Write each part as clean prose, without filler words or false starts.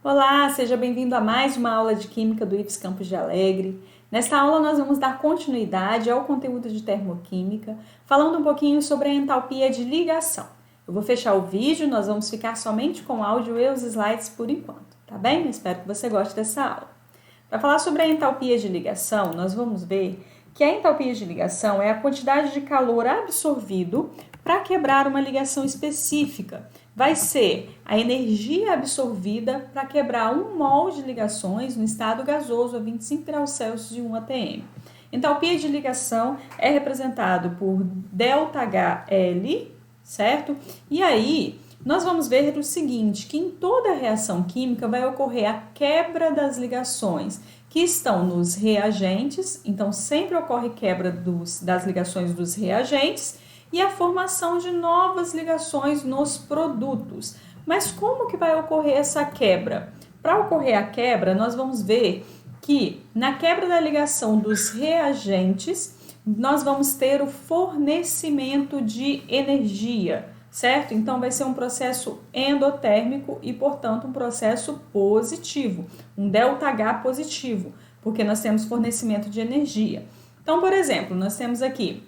Olá, seja bem-vindo a mais uma aula de Química do IFES Campos de Alegre. Nesta aula nós vamos dar continuidade ao conteúdo de termoquímica, falando um pouquinho sobre a entalpia de ligação. Eu vou fechar o vídeo, nós vamos ficar somente com o áudio e os slides por enquanto, tá bem? Eu espero que você goste dessa aula. Para falar sobre a entalpia de ligação, nós vamos ver que a entalpia de ligação é a quantidade de calor absorvido para quebrar uma ligação específica. Vai ser a energia absorvida para quebrar 1 mol de ligações no estado gasoso a 25 graus Celsius e 1 atm. Entalpia de ligação é representado por ΔHL, certo? E aí, nós vamos ver o seguinte, que em toda reação química vai ocorrer a quebra das ligações que estão nos reagentes, então sempre ocorre quebra das ligações dos reagentes, e a formação de novas ligações nos produtos. Mas como que vai ocorrer essa quebra? Para ocorrer a quebra, nós vamos ver que na quebra da ligação dos reagentes, nós vamos ter o fornecimento de energia, certo? Então vai ser um processo endotérmico e, portanto, um processo positivo, um ΔH positivo, porque nós temos fornecimento de energia. Então, por exemplo, nós temos aqui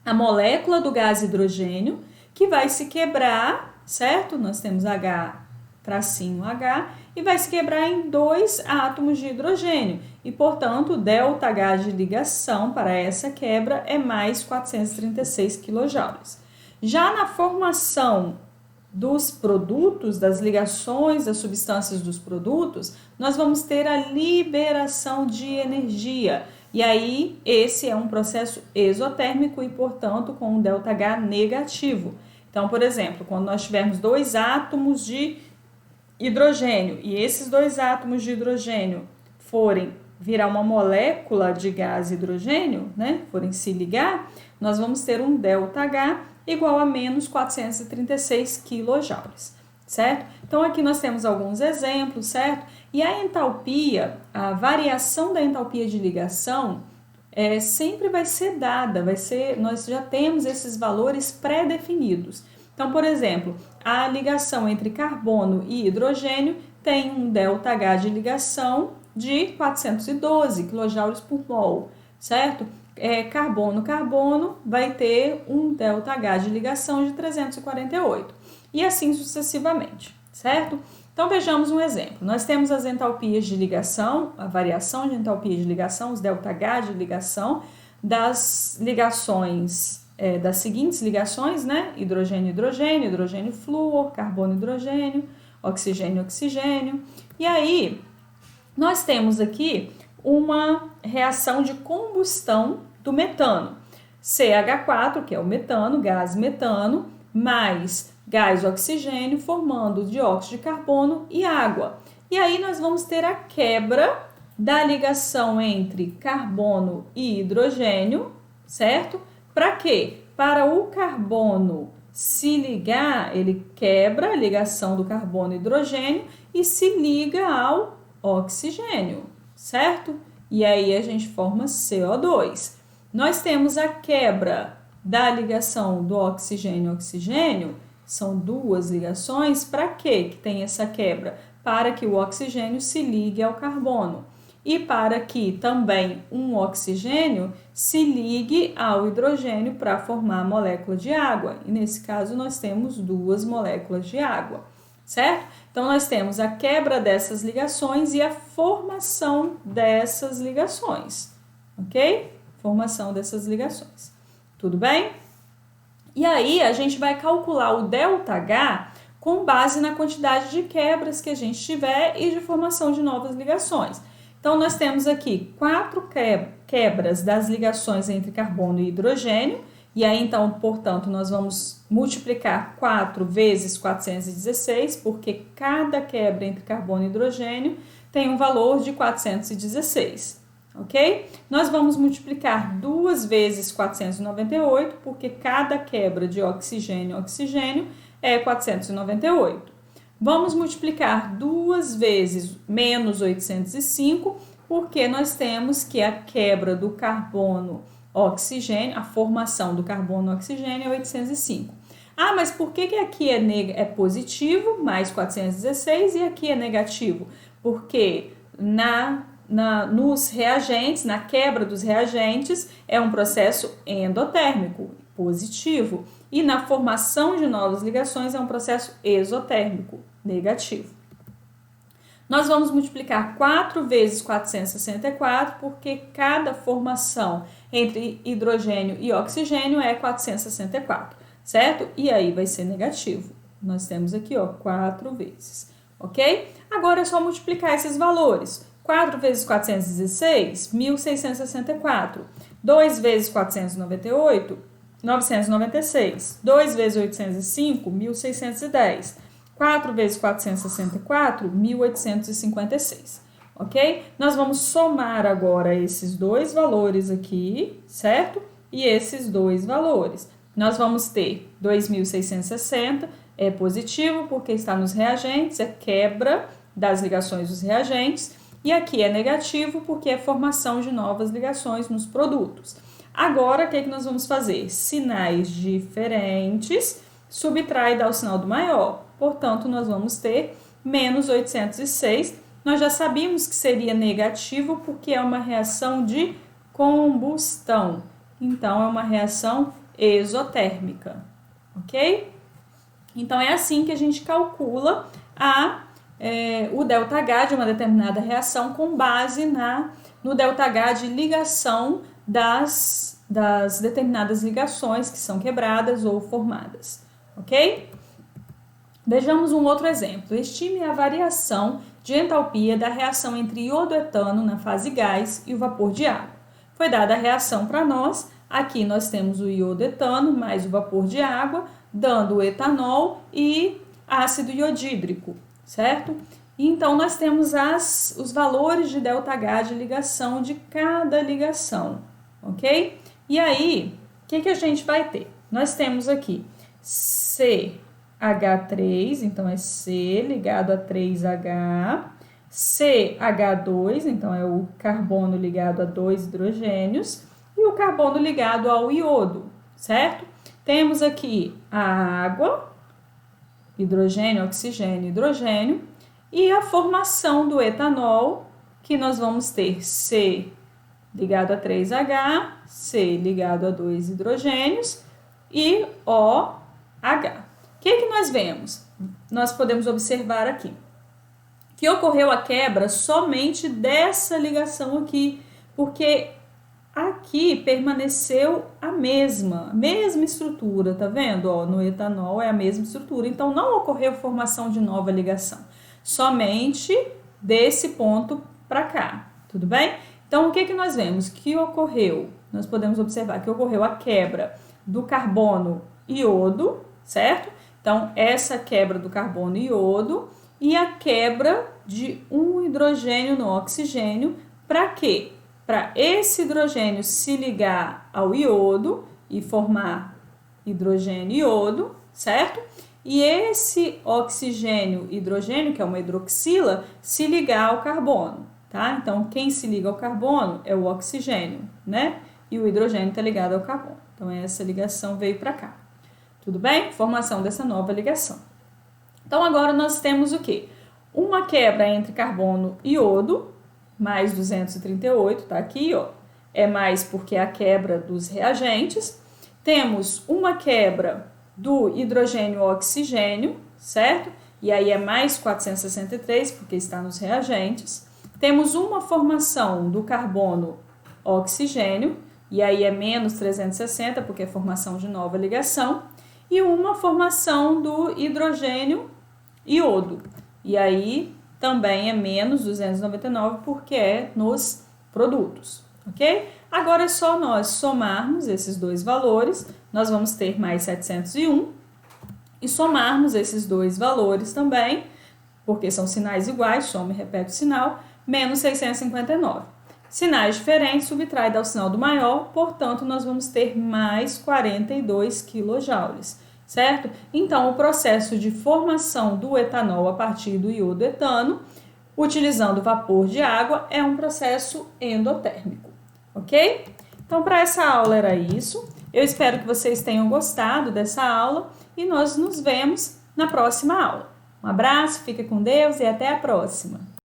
a molécula do gás hidrogênio, que vai se quebrar, certo? Nós temos H, tracinho H, e vai se quebrar em 2 átomos de hidrogênio. E, portanto, o ΔH de ligação para essa quebra é mais 436 kJ. Já na formação dos produtos, das ligações das substâncias dos produtos, nós vamos ter a liberação de energia. E aí, esse é um processo exotérmico e, portanto, com um ΔH negativo. Então, por exemplo, quando nós tivermos 2 átomos de hidrogênio e esses 2 átomos de hidrogênio forem virar uma molécula de gás hidrogênio, né, forem se ligar, nós vamos ter um ΔH igual a menos 436 kJ, certo? Então, aqui nós temos alguns exemplos, certo? E a entalpia, a variação da entalpia de ligação sempre vai ser dada, nós já temos esses valores pré-definidos. Então, por exemplo, a ligação entre carbono e hidrogênio tem um ΔH de ligação de 412 kJ por mol, certo? Carbono vai ter um ΔH de ligação de 348 e assim sucessivamente, certo? Então vejamos um exemplo. Nós temos as entalpias de ligação, a variação de entalpia de ligação, os ΔH de ligação das ligações, das seguintes ligações, né? Hidrogênio-hidrogênio, hidrogênio-flúor, carbono-hidrogênio, oxigênio-oxigênio. E aí, nós temos aqui uma reação de combustão do metano. CH4, que é o metano, gás metano, mais gás oxigênio, formando dióxido de carbono e água. E aí nós vamos ter a quebra da ligação entre carbono e hidrogênio, certo? Para quê? Para o carbono se ligar, ele quebra a ligação do carbono e hidrogênio e se liga ao oxigênio, certo? E aí a gente forma CO2. Nós temos a quebra da ligação do oxigênio-oxigênio, são 2 ligações, para quê que tem essa quebra? Para que o oxigênio se ligue ao carbono e para que também um oxigênio se ligue ao hidrogênio para formar a molécula de água. E nesse caso nós temos 2 moléculas de água, certo? Então nós temos a quebra dessas ligações e a formação dessas ligações, ok? Formação dessas ligações. Tudo bem? E aí a gente vai calcular o ΔH com base na quantidade de quebras que a gente tiver e de formação de novas ligações. Então nós temos aqui 4 quebras das ligações entre carbono e hidrogênio, e aí então, portanto, nós vamos multiplicar 4 vezes 416, porque cada quebra entre carbono e hidrogênio tem um valor de 416. Ok? Nós vamos multiplicar 2 vezes 498, porque cada quebra de oxigênio é 498. Vamos multiplicar 2 vezes menos 805, porque nós temos que a quebra do carbono-oxigênio, a formação do carbono-oxigênio é 805. Ah, mas por que aqui é positivo, mais 416, e aqui é negativo? Porque nos reagentes, na quebra dos reagentes, é um processo endotérmico, positivo. E na formação de novas ligações é um processo exotérmico, negativo. Nós vamos multiplicar 4 vezes 464, porque cada formação entre hidrogênio e oxigênio é 464, certo? E aí vai ser negativo. Nós temos aqui, ó, 4 vezes, ok? Agora é só multiplicar esses valores. 4 vezes 416, 1.664. 2 vezes 498, 996. 2 vezes 805, 1.610. 4 vezes 464, 1.856, ok? Nós vamos somar agora esses dois valores aqui, certo? E esses dois valores. Nós vamos ter 2.660, é positivo porque está nos reagentes, é quebra das ligações dos reagentes. E aqui é negativo porque é formação de novas ligações nos produtos. Agora, o que nós vamos fazer? Sinais diferentes, subtrai e dá o sinal do maior. Portanto, nós vamos ter menos 806. Nós já sabíamos que seria negativo porque é uma reação de combustão. Então, é uma reação exotérmica, ok? Então, é assim que a gente calcula o ΔH de uma determinada reação com base no ΔH de ligação das determinadas ligações que são quebradas ou formadas, ok? Vejamos um outro exemplo. Estime a variação de entalpia da reação entre iodoetano na fase gás e o vapor de água. Foi dada a reação para nós. Aqui nós temos o iodoetano mais o vapor de água, dando o etanol e ácido iodídrico, certo? Então, nós temos os valores de ΔH de ligação de cada ligação, ok? E aí, o que a gente vai ter? Nós temos aqui CH3, então é C ligado a 3H, CH2, então é o carbono ligado a 2 hidrogênios, e o carbono ligado ao iodo, certo? Temos aqui a água, hidrogênio, oxigênio, hidrogênio, e a formação do etanol, que nós vamos ter C ligado a 3H, C ligado a 2 hidrogênios e OH. O que nós vemos? Nós podemos observar aqui que ocorreu a quebra somente dessa ligação aqui, porque aqui permaneceu a mesma estrutura, tá vendo? Ó, no etanol é a mesma estrutura, então não ocorreu formação de nova ligação, somente desse ponto para cá, tudo bem? Então, o que nós vemos? Que ocorreu? Nós podemos observar que ocorreu a quebra do carbono iodo, certo? Então, essa quebra do carbono iodo e a quebra de um hidrogênio no oxigênio, para quê? Para esse hidrogênio se ligar ao iodo e formar hidrogênio e iodo, certo? E esse oxigênio hidrogênio, que é uma hidroxila, se ligar ao carbono, tá? Então, quem se liga ao carbono é o oxigênio, né? E o hidrogênio está ligado ao carbono. Então, essa ligação veio para cá. Tudo bem? Formação dessa nova ligação. Então, agora nós temos o quê? Uma quebra entre carbono e iodo, mais 238, tá aqui, ó. É mais porque é a quebra dos reagentes. Temos uma quebra do hidrogênio oxigênio, certo? E aí é mais 463, porque está nos reagentes. Temos uma formação do carbono oxigênio, e aí é menos 360, porque é formação de nova ligação. E uma formação do hidrogênio iodo. E aí também é menos 299, porque é nos produtos, ok? Agora é só nós somarmos esses dois valores, nós vamos ter mais 701, e somarmos esses dois valores também, porque são sinais iguais, soma e repete o sinal, menos 659. Sinais diferentes, subtrai dá o sinal do maior, portanto, nós vamos ter mais 42 kJ, certo? Então, o processo de formação do etanol a partir do iodoetano, utilizando vapor de água, é um processo endotérmico, ok? Então, para essa aula era isso. Eu espero que vocês tenham gostado dessa aula e nós nos vemos na próxima aula. Um abraço, fica com Deus e até a próxima!